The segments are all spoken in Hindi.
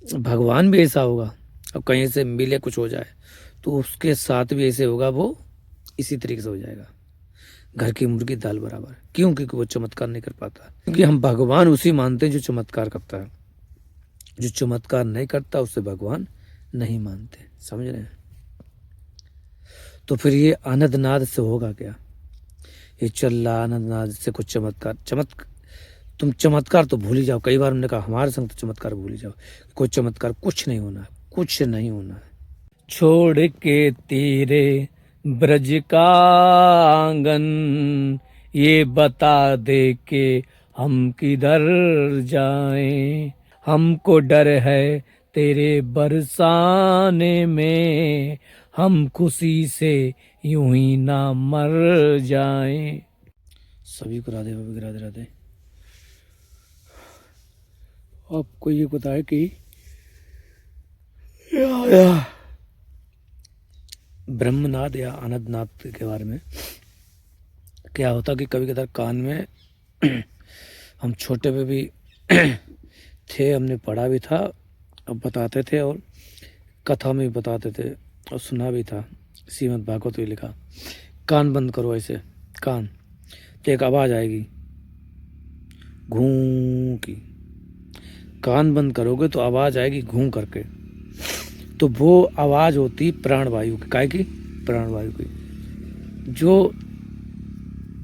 भगवान भी ऐसा होगा, अब कहीं से मिले कुछ हो जाए तो उसके साथ भी ऐसे होगा, वो इसी तरीके से हो जाएगा, घर की मुर्गी दाल बराबर। क्यों? क्योंकि वो चमत्कार नहीं कर पाता, क्योंकि हम भगवान उसी मानते हैं जो चमत्कार करता है, जो चमत्कार नहीं करता उसे भगवान नहीं मानते। समझ रहे हैं? तो फिर ये आनंद नाद से होगा क्या? ये चल रहा आनंद नाद से कुछ चमत्कार तुम चमत्कार तो भूल ही जाओ। कई बार हमने कहा हमारे संग तो चमत्कार भूल ही जाओ, कोई चमत्कार कुछ नहीं होना है, कुछ नहीं होना है। छोड़ के तेरे ब्रज का आंगन, ये बता दे के हम किधर जाएं। हमको डर है तेरे बरसाने में, हम खुशी से यूं ही ना मर जाएं। सभी को राधे बाबा की राधे राधे। आपको ये पता है कि ब्रह्मनाद या आनंदनाद के बारे में क्या होता कि कभी कभार कान में हम छोटे पे भी थे, हमने पढ़ा भी था, अब बताते थे और कथा में भी बताते थे और सुना भी था। श्रीमद् भागवत में लिखा, कान बंद करो ऐसे, कान, तो एक आवाज़ आएगी घूं की। कान बंद करोगे तो आवाज़ आएगी घूं करके, तो वो आवाज़ होती प्राणवायु की। काय की? प्राणवायु की। जो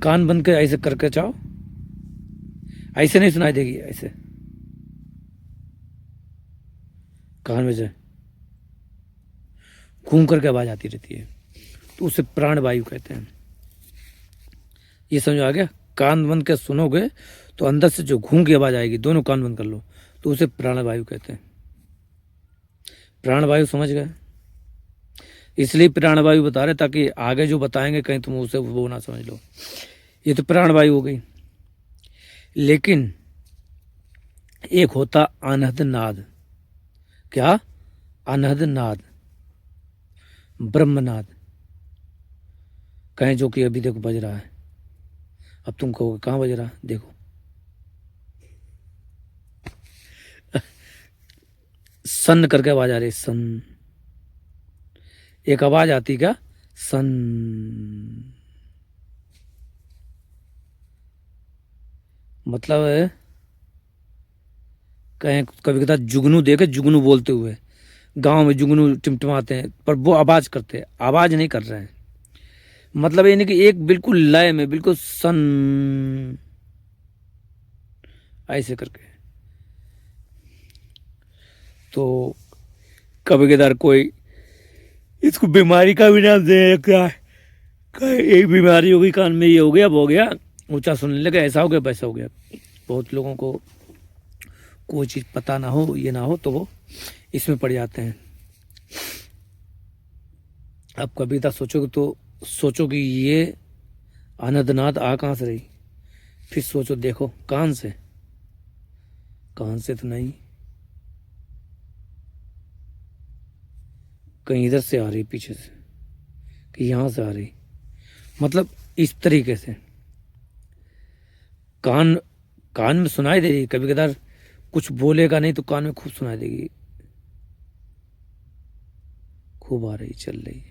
कान बंद के ऐसे करके चाहो, ऐसे नहीं सुनाई देगी, ऐसे कान में से घूम करके आवाज़ आती रहती है, तो उसे प्राणवायु कहते हैं। ये समझ आ गया? कान बंद के सुनोगे तो अंदर से जो घूम की आवाज़ आएगी, दोनों कान बंद कर लो, तो उसे प्राणवायु कहते हैं। प्राणवायु समझ गए? इसलिए प्राणवायु बता रहे ताकि आगे जो बताएंगे कहीं तुम उसे वो ना समझ लो। ये तो प्राणवायु हो गई। लेकिन एक होता अनहद नाद। क्या? अनहद नाद, ब्रह्मनाद, कहें जो कि अभी देखो बज रहा है। अब तुम कहोगे कहाँ बज रहा है? देखो, सन करके आवाज आ रही, सन। एक आवाज आती क्या? सन। मतलब है, कहें कभी कदा जुगनू देखे, जुगनू बोलते हुए, गांव में जुगनू टिमटिमाते हैं, पर वो आवाज करते हैं, आवाज नहीं कर रहे हैं। मतलब ये नहीं कि एक बिल्कुल लय में, बिल्कुल सन ऐसे करके। तो कभी कदार कोई इसको बीमारी का भी नाम दे रखा है, एक बीमारी होगी कान में, ये हो गया वो हो गया, ऊंचा सुनने लगा, ऐसा हो गया वैसा हो गया। बहुत लोगों को कोई चीज़ पता ना हो, ये ना हो, तो वो इसमें पड़ जाते हैं। अब कविता सोचोगे तो सोचो कि ये अनंतनाथ आ कहाँ से रही, फिर सोचो, देखो कान से, कान से तो नहीं, कहीं इधर से आ रही, पीछे से, कि यहाँ से आ रही। मतलब इस तरीके से कान, कान में सुनाई दे रही। कभी कदार कुछ बोलेगा नहीं तो कान में खूब सुनाई देगी, खूब आ रही, चल रही,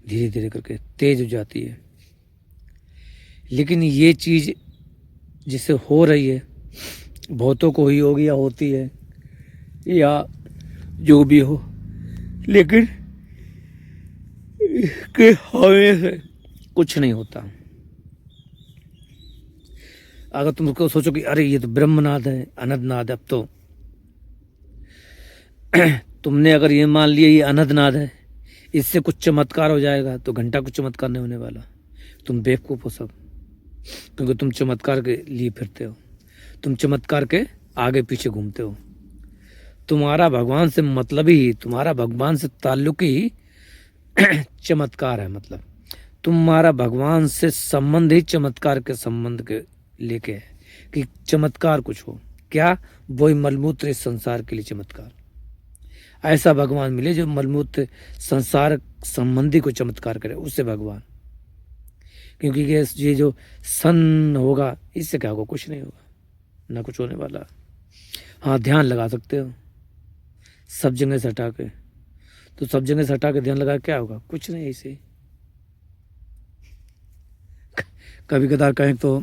धीरे धीरे करके तेज हो जाती है। लेकिन ये चीज जिसे हो रही है, बहुतों को ही होगी या होती है, या जो भी हो, लेकिन के होने से कुछ नहीं होता। अगर तुम उसको सोचो कि अरे ये तो ब्रह्मनाद है, अनंतनाद है, अब तो तुमने अगर ये मान लिया ये अनंतनाद है, इससे कुछ चमत्कार हो जाएगा, तो घंटा कुछ चमत्कार नहीं होने वाला। तुम बेवकूफ हो सब, क्योंकि तुम चमत्कार के लिए फिरते हो, तुम चमत्कार के आगे पीछे घूमते हो। तुम्हारा भगवान से मतलब ही, तुम्हारा भगवान से ताल्लुक ही चमत्कार है। मतलब तुम्हारा भगवान से संबंध ही चमत्कार के संबंध के लेके है, कि चमत्कार कुछ हो क्या, वही मलमूत्र इस संसार के लिए चमत्कार। ऐसा भगवान मिले जो मलमूत्र संसार संबंधी को चमत्कार करे, उससे भगवान। क्योंकि ये जो सन होगा, इससे क्या होगा? कुछ नहीं होगा, ना कुछ होने वाला। हाँ, ध्यान लगा सकते हो सब जगह से हटा के। तो सब जगह से हटा के ध्यान लगा के क्या होगा? कुछ नहीं, ऐसे ही। कभी कदार कहें तो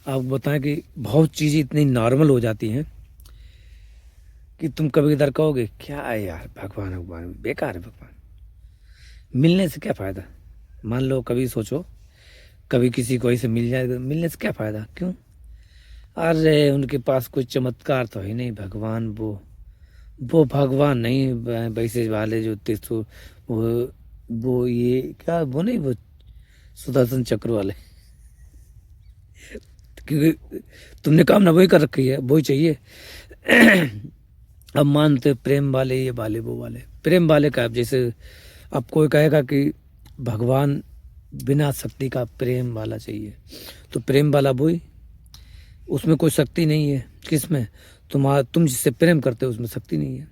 आप बताएं कि बहुत चीज़ें इतनी नॉर्मल हो जाती हैं कि तुम कभी कदार कहोगे क्या है यार, भगवान भगवान बेकार है, भगवान मिलने से क्या फ़ायदा। मान लो कभी सोचो, कभी किसी को ऐसे मिल जाए, मिलने से क्या फ़ायदा, क्यों? अरे उनके पास कोई चमत्कार तो है नहीं, भगवान वो भगवान नहीं, वैसे वाले जो तीसो वो ये क्या, वो नहीं, वो सुदर्शन चक्र वाले। क्योंकि तुमने कामना वही कर रखी है, वही चाहिए। अब मानते प्रेम वाले, ये वाले, वो वाले, प्रेम वाले का, अब जैसे अब कोई कहेगा कि भगवान बिना शक्ति का प्रेम वाला चाहिए, तो प्रेम वाला वही, उसमें कोई शक्ति नहीं है। किसमें? तुम जिससे प्रेम करते हो उसमें शक्ति नहीं है।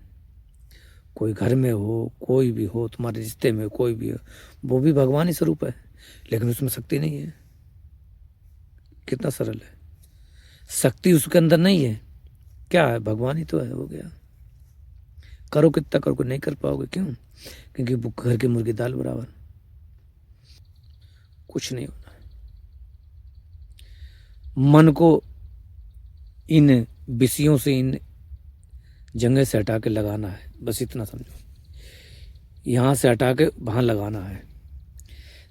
कोई घर में हो, कोई भी हो, तुम्हारे रिश्ते में कोई भी हो, वो भी भगवान ही स्वरूप है, लेकिन उसमें शक्ति नहीं है। कितना सरल है, शक्ति उसके अंदर नहीं है, क्या है? भगवान ही तो है, हो गया। करो कितना करो, नहीं कर पाओगे, क्यों? क्योंकि वो घर की मुर्गी दाल बराबर, कुछ नहीं होना। मन को इन विषयों से, इन जगह से हटा के लगाना है, बस इतना समझो। यहाँ से हटा के वहाँ लगाना है।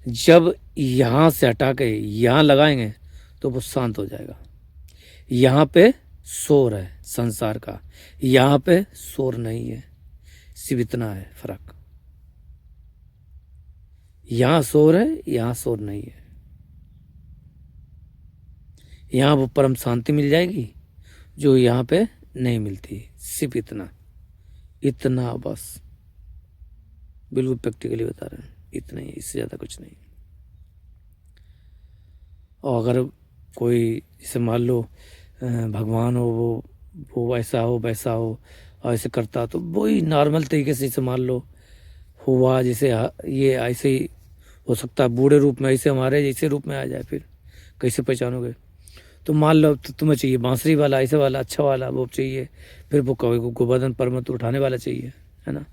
जब यहाँ से हटा के यहाँ लगाएंगे तो वो शांत हो जाएगा। यहाँ पे शोर है संसार का, यहाँ पे शोर नहीं है, सिर्फ इतना है फर्क। यहाँ शोर है, यहाँ शोर नहीं है। यहाँ वो परम शांति मिल जाएगी जो यहाँ पे नहीं मिलती, सिर्फ इतना, इतना बस, बिल्कुल प्रैक्टिकली बता रहे हैं, इतना ही, इससे ज़्यादा कुछ नहीं। और अगर कोई जैसे मान लो भगवान हो, वो ऐसा हो वैसा हो और ऐसे करता, तो वही नॉर्मल तरीके से, जैसे मान लो हुआ, जैसे ये ऐसे ही हो सकता है बूढ़े रूप में, ऐसे हमारे जैसे रूप में आ जाए, फिर कैसे पहचानोगे? तो मान लो तो तुम्हें चाहिए बांसुरी वाला, ऐसे वाला अच्छा वाला वो चाहिए, फिर वो कभी को गोवर्धन पर्वत उठाने वाला चाहिए, है ना?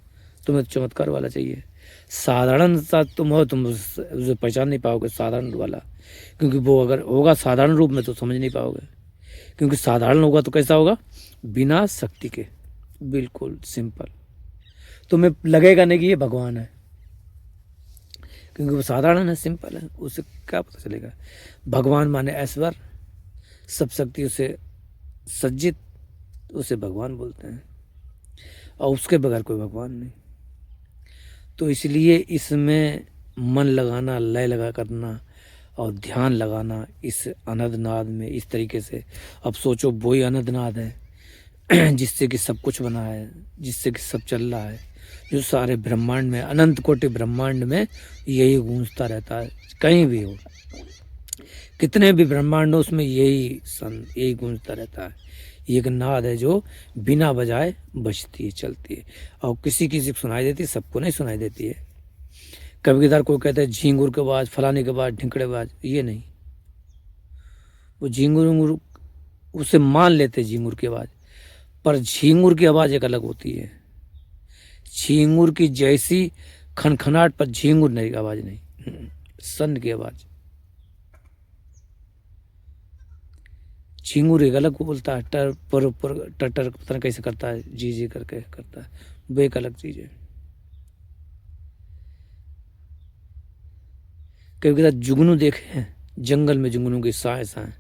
तुम्हें चमत्कार वाला चाहिए। साधारण सा तुम हो, तुम उसे पहचान नहीं पाओगे साधारण वाला, क्योंकि वो अगर होगा साधारण रूप में तो समझ नहीं पाओगे। क्योंकि साधारण होगा तो कैसा होगा? बिना शक्ति के, बिल्कुल सिंपल। तुम्हें लगेगा नहीं कि ये भगवान है, क्योंकि वो साधारण है, सिंपल है, उसे क्या पता चलेगा? भगवान माने ऐश्वर्य, सब शक्ति उसे सज्जित, उसे भगवान बोलते हैं, और उसके बगैर कोई भगवान नहीं। तो इसलिए इसमें मन लगाना, लय लगा करना और ध्यान लगाना इस अनंतनाद में, इस तरीके से। अब सोचो वही अनंतनाद है जिससे कि सब कुछ बना है, जिससे कि सब चल रहा है, जो सारे ब्रह्मांड में, अनंत कोटि ब्रह्मांड में यही गूंजता रहता है। कहीं भी हो, कितने भी ब्रह्मांड हो, उसमें यही गूंजता रहता है। ये एक नाद है जो बिना बजाए बजती है, चलती है, और किसी किसी को सुनाई देती है, सबको नहीं सुनाई देती है। कभी कदार कोई कहता है झींगुर के आवाज, फलाने के बाद ढिंकड़े आवाज, ये नहीं, वो झींगुर उसे मान लेते झींगुर की आवाज, पर झींगुर की आवाज एक अलग होती है। झींगुर की जैसी खनखनाट पर झींगुर नहीं, आवाज नहीं, सन की आवाज। झींगुर एक अलग को बोलता है, टर पर टटर पता नहीं कैसे करता है, जी जी करके करता है, वो एक अलग चीज है। कभी कभी जुगनू देखे हैं, जंगल में जुगनू की साए साए,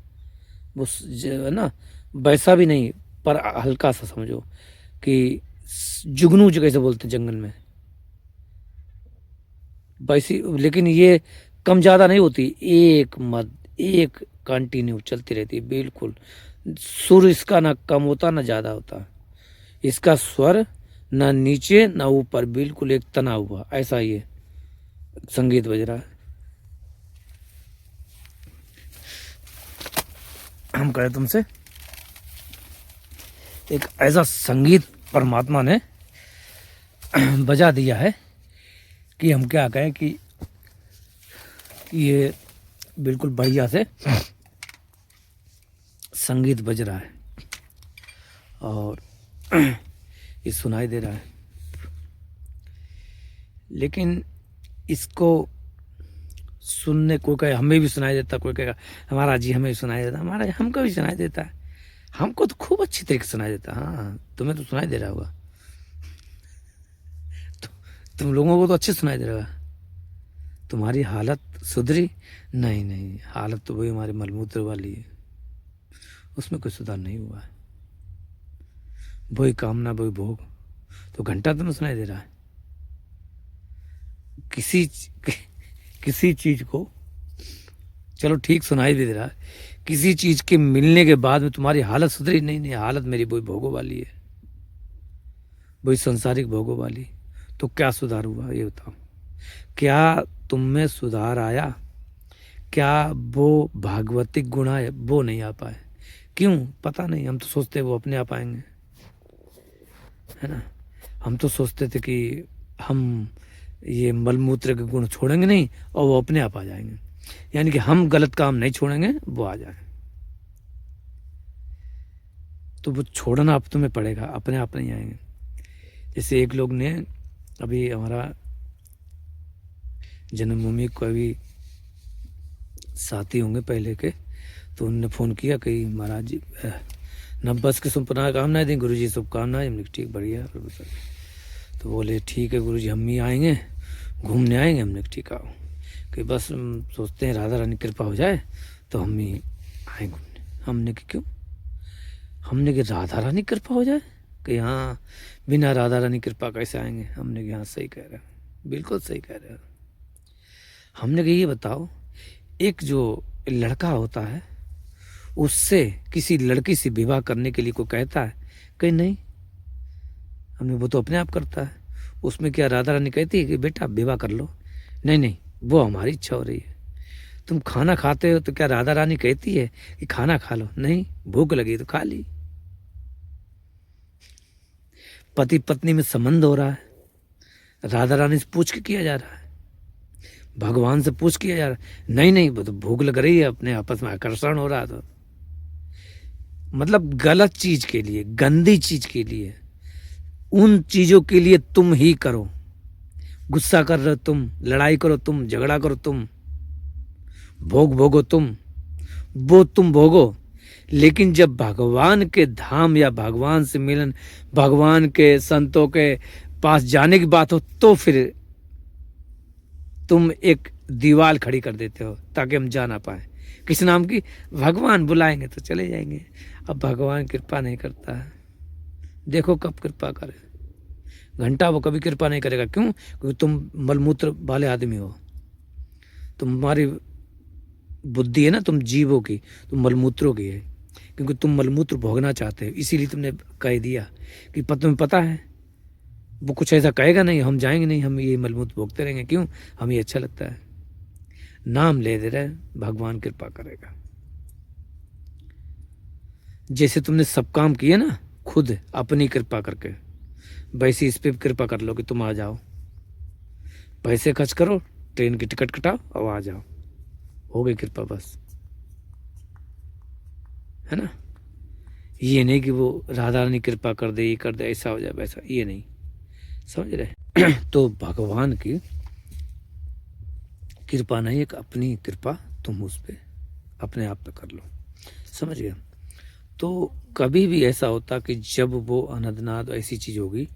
वो है ना, वैसा भी नहीं, पर हल्का सा समझो कि जुगनू जो कैसे बोलते हैं जंगल में, वैसी, लेकिन ये कम ज़्यादा नहीं होती, एक कंटिन्यू चलती रहती है, बिल्कुल। सुर इसका ना कम होता ना ज़्यादा होता, इसका स्वर ना नीचे ना ऊपर, बिल्कुल एक तना हुआ, ऐसा ये संगीत बज रहा है। हम कहें तुमसे, एक ऐसा संगीत परमात्मा ने बजा दिया है कि हम क्या कहें कि ये बिल्कुल बढ़िया से संगीत बज रहा है। और ये सुनाई दे रहा है, लेकिन इसको सुनने को कहे हमें भी सुनाई देता, कोई कहेगा हमारा जी हमें भी सुनाई देता, हमारा हमको भी सुनाई देता है, हमको तो खूब अच्छी तरीके से सुनाई देता है। हाँ तुम्हें तो सुनाई दे रहा होगा, तुम लोगों को तो अच्छे सुनाई दे रहा होगा। तुम्हारी हालत सुधरी? नहीं नहीं, हालत तो वही हमारे मलमूत्र वाली है, उसमें कोई सुधार नहीं हुआ है। वही कामना वही भोग, तो घंटा तुम्हें सुनाई दे रहा है। किसी चीज को चलो ठीक सुनाई भी दे रहा है, किसी चीज के मिलने के बाद में तुम्हारी हालत सुधरी? नहीं नहीं, हालत मेरी वही भोगों वाली है, वही सांसारिक भोगों वाली। तो क्या सुधार हुआ ये बताओ? क्या तुम में सुधार आया? क्या वो भागवतिक गुण है वो नहीं आ पाए? क्यों? पता नहीं, हम तो सोचते वो अपने आप आएंगे, है ना। हम तो सोचते थे कि हम ये मलमूत्र के गुण छोड़ेंगे नहीं और वो अपने आप आ जाएंगे, यानी कि हम गलत काम नहीं छोड़ेंगे वो आ जाएंगे। तो वो छोड़ना अब तुम्हें पड़ेगा, अपने आप नहीं आएंगे। जैसे एक लोग ने अभी हमारा जन्मभूमि को अभी साथी होंगे पहले के, तो उन्होंने फ़ोन किया कि महाराज जी नब्बस की शुभकामनाएं दी, गुरु जी शुभकामनाएं। हमने कहा ठीक बढ़िया। तो बोले ठीक है गुरु जी, हम ही आएंगे घूमने आएंगे। हमने कहा ठीक आओ, कि बस हम सोचते हैं राधा रानी कृपा हो जाए तो हम ही आए घूमने। हमने कहा क्यों? हमने कहा राधा रानी कृपा हो जाए? कि हाँ, बिना राधा रानी कृपा कैसे आएंगे? हमने कहा हाँ सही कह रहे हो, बिल्कुल सही कह रहे हो। हमने कहा ये बताओ, एक जो लड़का होता है उससे किसी लड़की से विवाह करने के लिए कोई कहता है? कहीं नहीं। हमने वो तो अपने आप करता है। उसमें क्या राधा रानी कहती है कि बेटा विवाह कर लो? नहीं नहीं, वो हमारी इच्छा हो रही है। तुम खाना खाते हो तो क्या राधा रानी कहती है कि खाना खा लो? नहीं, भूख लगी तो खा ली। पति पत्नी में संबंध हो रहा है, राधा रानी से पूछ के किया जा रहा है, भगवान से पूछ किया जा रहा है? नहीं नहीं, वो तो भूख लग रही है, अपने आपस में आकर्षण हो रहा। तो मतलब गलत चीज के लिए, गंदी चीज के लिए, उन चीजों के लिए तुम ही करो। गुस्सा कर रहे हो तुम, लड़ाई करो तुम, झगड़ा करो तुम, भोग भोगो तुम, वो तुम भोगो। लेकिन जब भगवान के धाम या भगवान से मिलन, भगवान के संतों के पास जाने की बात हो तो फिर तुम एक दीवार खड़ी कर देते हो ताकि हम जा ना पाए। किस नाम की? भगवान बुलाएंगे तो चले जाएंगे। अब भगवान कृपा नहीं करता है, देखो कब कृपा करे। घंटा वो कभी कृपा नहीं करेगा। क्यों? क्योंकि तुम मलमूत्र वाले आदमी हो, तुम्हारी बुद्धि है ना, तुम जीवों की, तुम मलमूत्रों की है, क्योंकि तुम मलमूत्र भोगना चाहते हो। इसीलिए तुमने कह दिया कि तुम्हें पता है वो कुछ ऐसा कहेगा नहीं, हम जाएंगे नहीं, हम ये मलमूत्र भोगते रहेंगे। क्यों? हमें अच्छा लगता है। नाम ले दे रहे, भगवान कृपा करेगा। जैसे तुमने सब काम किए ना खुद अपनी कृपा करके, वैसे इस पे कृपा कर लो कि तुम आ जाओ, पैसे खर्च करो, ट्रेन की टिकट कटाओ और आ जाओ, हो गई कृपा बस, है ना। ये नहीं कि वो राधा रानी कृपा कर दे, ये कर दे, ऐसा हो जाए वैसा, ये नहीं, समझ रहे। तो भगवान की कृपा नहीं, एक अपनी कृपा तुम उस पे अपने आप पे कर लो, समझ गए। तो कभी भी ऐसा होता कि जब वो अनंतनाद ऐसी चीज होगी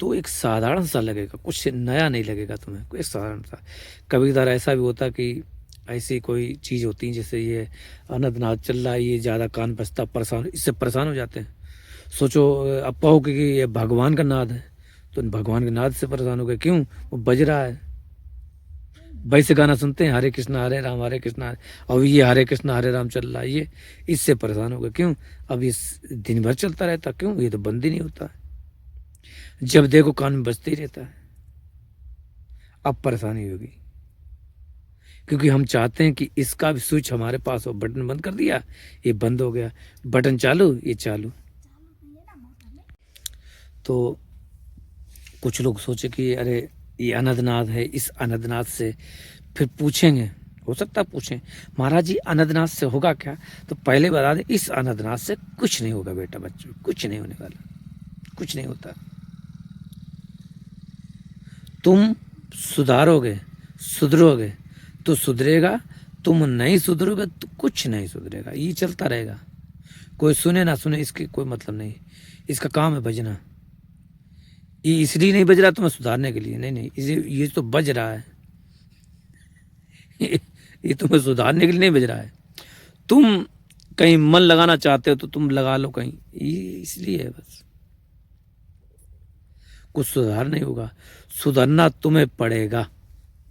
तो एक साधारण सा लगेगा, कुछ नया नहीं लगेगा तुम्हें, कोई साधारण सा। कभी कभार ऐसा भी होता कि ऐसी कोई चीज होती है, जैसे ये अनंतनाद चल रहा है, ये ज्यादा कान बजता, परेशान, इससे परेशान हो जाते हैं। सोचो अब कहो कि ये भगवान का नाद है, तो भगवान के नाद से परेशान हो गए। क्यों? वो बज रहा है। वैसे गाना सुनते हैं हरे कृष्णा हरे राम हरे कृष्णा और ये हरे कृष्णा हरे राम चल रहा है, ये इससे परेशान हो गए। क्यों? अब इस दिन भर चलता रहता। क्यों? ये तो बंद ही नहीं होता है, जब देखो कान में बजते ही रहता है। अब परेशानी होगी, क्योंकि हम चाहते हैं कि इसका भी स्विच हमारे पास हो। बटन बंद कर दिया, ये बंद हो गया, बटन चालू, ये चालू। तो कुछ लोग सोचे कि अरे ये अनंतनाद है, इस अनंतनाद से फिर पूछेंगे हो सकता है पूछें महाराज जी अनंतनाथ से होगा क्या, तो पहले बता दें इस अनंतनाथ से कुछ नहीं होगा बेटा, बच्चों कुछ नहीं होने वाला, कुछ नहीं होता। तुम सुधारोगे, सुधरोगे तो सुधरेगा, तुम नहीं सुधरोगे तो कुछ नहीं सुधरेगा, ये चलता रहेगा। कोई सुने ना सुने इसके कोई मतलब नहीं, इसका काम है बजना। ये इसलिए नहीं बज रहा तुम्हें सुधारने के लिए, नहीं नहीं, ये तो बज रहा है ये तुम्हें सुधारने के लिए नहीं बज रहा है। तुम कहीं मन लगाना चाहते हो तो तुम लगा लो कहीं, ये इसलिए है बस। कुछ सुधार नहीं होगा, सुधरना तुम्हें पड़ेगा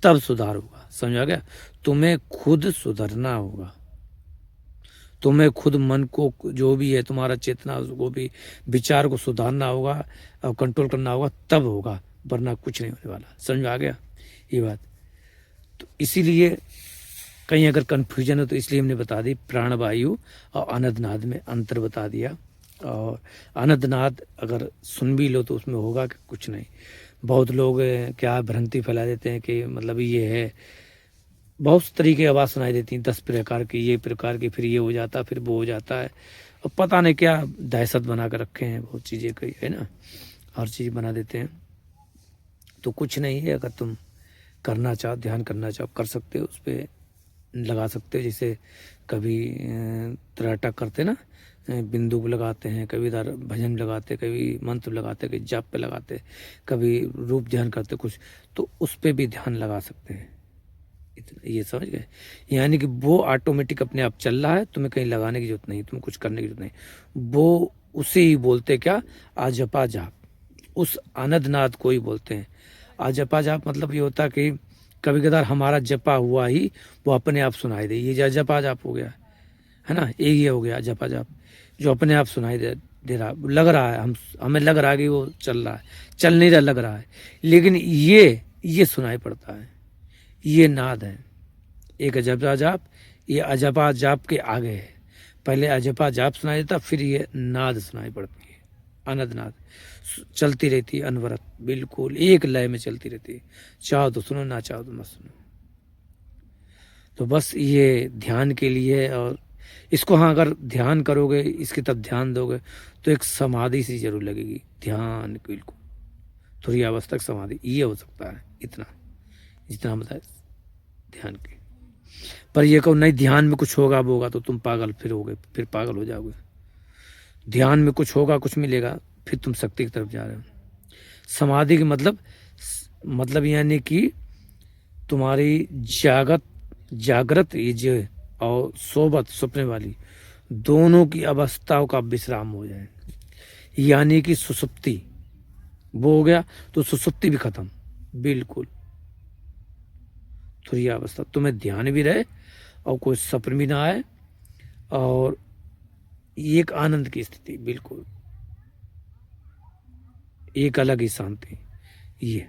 तब सुधार होगा, समझा गया। तुम्हें खुद सुधरना होगा, तुम्हें खुद मन को जो भी है तुम्हारा चेतना उसको भी विचार को सुधारना होगा और कंट्रोल करना होगा, तब होगा, वरना कुछ नहीं होने वाला। समझ में आ गया ये बात। तो इसीलिए कहीं अगर कन्फ्यूजन हो तो इसलिए हमने बता दी प्राणवायु और अनंतनाद में अंतर बता दिया। और अनंतनाद अगर सुन भी लो तो उसमें होगा कि कुछ नहीं। बहुत लोग क्या भ्रांति फैला देते हैं कि मतलब ये है, बहुत तरीके की आवाज़ सुनाई देती हैं, 10 प्रकार की, ये प्रकार की, फिर ये हो जाता है, फिर वो हो जाता है, और पता नहीं क्या दहशत बना कर रखे हैं बहुत चीज़ें कई, है ना, हर चीज़ बना देते हैं। तो कुछ नहीं है, अगर तुम करना चाहो, ध्यान करना चाहो, कर सकते हो, उस पर लगा सकते हो। जैसे कभी त्राटक करते ना, बिंदु को लगाते हैं, कभी इधर भजन लगाते, कभी मंत्र लगाते, कभी जाप पे लगाते, कभी रूप ध्यान करते कुछ, तो उस पर भी ध्यान लगा सकते हैं। इतना ये समझ गए, यानी कि वो ऑटोमेटिक अपने आप चल रहा है, तुम्हें कहीं लगाने की जरूरत नहीं, तुम्हें कुछ करने की जरूरत नहीं। वो उसे ही बोलते क्या, आजपा जाप, उस अनंतनाद को ही बोलते हैं आजपा जाप। मतलब ये होता कि कभी कदार हमारा जपा हुआ ही वो अपने आप सुनाई दे, ये जपा जाप हो गया, है ना, ये हो गया जपा जाप, जो अपने आप सुनाई दे रहा, लग रहा है, हमें लग रहा है कि वो चल रहा है, चल नहीं रहा, लग रहा है, लेकिन ये सुनाई पड़ता है, ये नाद है। एक अजपा जाप, ये अजपा जाप के आगे है। पहले अजपा जाप सुनाई देता, फिर ये नाद सुनाई पड़ती है, अनंत नाद चलती रहती है अनवरत, बिल्कुल एक लय में चलती रहती है, चाहो तो सुनो, ना चाहो तो मत सुनो। तो बस ये ध्यान के लिए है, और इसको हाँ अगर ध्यान करोगे, इसकी तरफ ध्यान दोगे तो एक समाधि सी जरूर लगेगी, ध्यान बिल्कुल थोड़ी अवस्थक समाधि, ये हो सकता है, इतना जितना बताए ध्यान के। पर ये कहो नहीं ध्यान में कुछ होगा वो होगा, तो तुम पागल फिर होगे, फिर पागल हो जाओगे। ध्यान में कुछ होगा, कुछ मिलेगा, फिर तुम शक्ति की तरफ जा रहे हो। समाधि के मतलब यानी कि तुम्हारी जागृत ये जो और सोबत सपने वाली दोनों की अवस्थाओं का विश्राम हो जाए, यानी कि सुसुप्ति वो हो गया तो सुसुप्ति भी खत्म, बिल्कुल तुरीय अवस्था, तुम्हें ध्यान भी रहे और कोई सपन भी ना आए, और एक आनंद की स्थिति, बिल्कुल एक अलग ही शांति। ये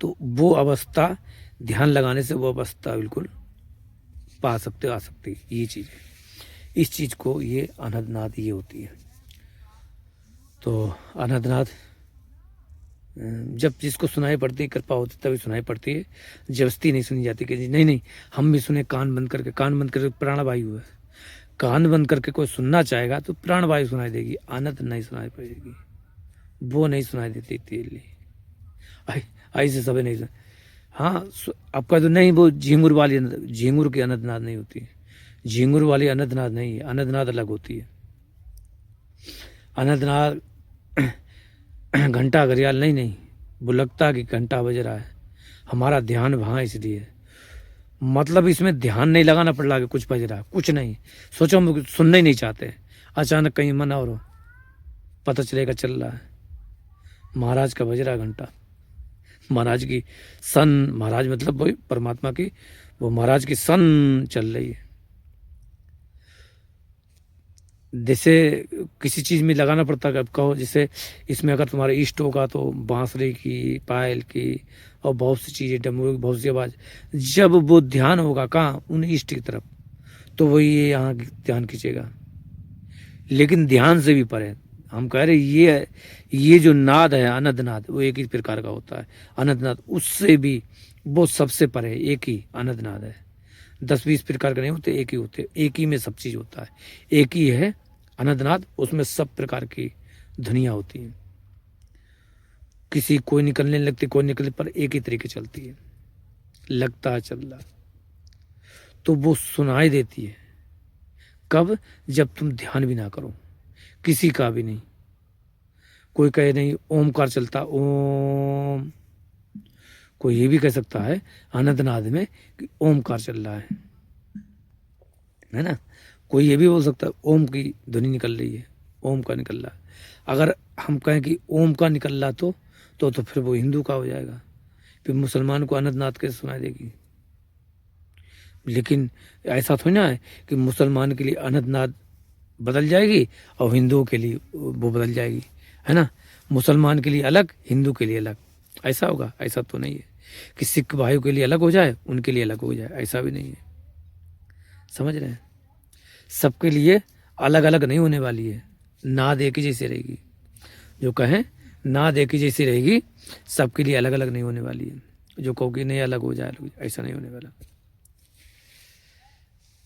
तो वो अवस्था ध्यान लगाने से वो अवस्था बिल्कुल पा सकते हो, आ सकती है, ये चीज़ है। इस चीज़ को ये अनंतनाद ये होती है। तो अनंतनाद जब जिसको सुनाई पड़ती है, कृपा होती तभी सुनाई पड़ती है, जबरदस्ती नहीं सुनी जाती कि नहीं नहीं हम भी सुने कान बंद करके प्राणवायु है, कान बंद करके कोई सुनना चाहेगा तो प्राणवायु सुनाई देगी, अनंत नहीं सुनाई पड़ेगी, वो नहीं सुनाई देती तेली ऐसे सब नहीं सुन। हाँ आपका तो नहीं, वो झिंगुर वाली, झिंगुर की अनंतनाद नहीं होती, झिंगुर वाली अनंतनाद नहीं है, अनंतनाद अलग होती है। अनंतनाद घंटा घड़ियाल नहीं नहीं, वो लगता कि घंटा बज रहा है, हमारा ध्यान वहाँ इसलिए, मतलब इसमें ध्यान नहीं लगाना पड़ रहा कि कुछ बज रहा है, कुछ नहीं, सोचो हम सुनना ही नहीं चाहते, अचानक कहीं मन और पता चलेगा चल रहा है महाराज का बज रहा घंटा, महाराज की सन, महाराज मतलब वही परमात्मा की, वो महाराज की सन चल रही है। जैसे किसी चीज़ में लगाना पड़ता है, कहो जैसे इसमें अगर तुम्हारा इष्ट होगा तो बांसुरी की, पायल की और बहुत सी चीज़ें, डमरू की बहुत सी आवाज़, जब वो ध्यान होगा कहाँ उन इष्ट की तरफ, तो वही ये यहाँ ध्यान खींचेगा। लेकिन ध्यान से भी परे हम कह रहे ये जो नाद है अनंत नाद, वो एक ही प्रकार का होता है अनंत नाद, उससे भी वो सबसे परे है, एक ही अनंतनाद है। 10-20 प्रकार के नहीं होते, एक ही होते, एक ही में सब चीज होता है। एक ही है अनंतनाद, उसमें सब प्रकार की ध्वनियाँ होती हैं। किसी कोई निकलने लगती, कोई निकलने पर एक ही तरीके चलती है, लगता है चल रहा, तो वो सुनाई देती है। कब? जब तुम ध्यान भी ना करो, किसी का भी नहीं। कोई कहे नहीं ओमकार चलता, ओम, कोई ये भी कह सकता है अनंतनाद में कि ओमकार चल रहा है ना। कोई ये भी बोल सकता है ओम की ध्वनि निकल रही है, ओम का निकल रहा है। अगर हम कहें कि ओम का निकल रहा तो फिर वो हिंदू का हो जाएगा, फिर मुसलमान को अनंतनाद कैसे सुनाई देगी। लेकिन ऐसा थोड़ी ना है कि मुसलमान के लिए अनंतनाद बदल जाएगी और हिंदुओं के लिए वो बदल जाएगी, है ना। मुसलमान के लिए अलग, हिंदू के लिए अलग, ऐसा होगा? ऐसा तो नहीं है कि सिख भाइयों के लिए अलग हो जाए, उनके लिए अलग हो जाए, ऐसा भी नहीं है। समझ रहे हैं? सबके लिए अलग अलग नहीं होने वाली है, नाद एक ही जैसी रहेगी। जो कहें नाद एक ही जैसी रहेगी, सबके लिए अलग अलग नहीं होने वाली है। जो कहो कि नहीं अलग हो जाए, ऐसा नहीं होने वाला।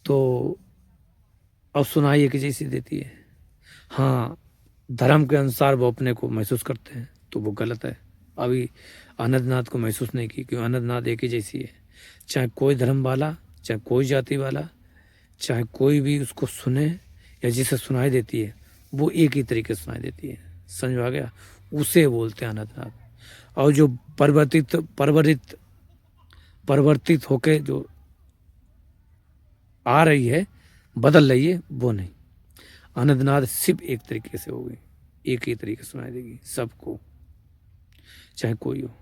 तो अब सुनाई एक ही जैसी देती है। हाँ, धर्म के अनुसार वो अपने को महसूस करते हैं तो वो गलत है। अभी अनंतनाद को महसूस नहीं की, क्यों? अनंतनाद एक ही जैसी है। चाहे कोई धर्म वाला, चाहे कोई जाति वाला, चाहे कोई भी उसको सुने या जिसे सुनाई देती है, वो एक ही तरीके से सुनाई देती है। समझ आ गया? उसे बोलते हैं अनंतनाद। और जो परिवर्तित परिवर्तित परिवर्तित होके जो आ रही है, बदल रही है, वो नहीं। अनंतनाद सिर्फ एक तरीके से होगी, एक ही तरीके से सुनाई देगी सबको, चाहे कोई हो।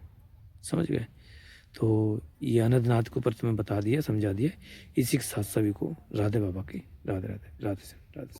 समझ गए? तो ये अनंतनाद के ऊपर तुम्हें बता दिया, समझा दिया। इसी के साथ सभी को राधे बाबा की राधे राधे राधे से राधे।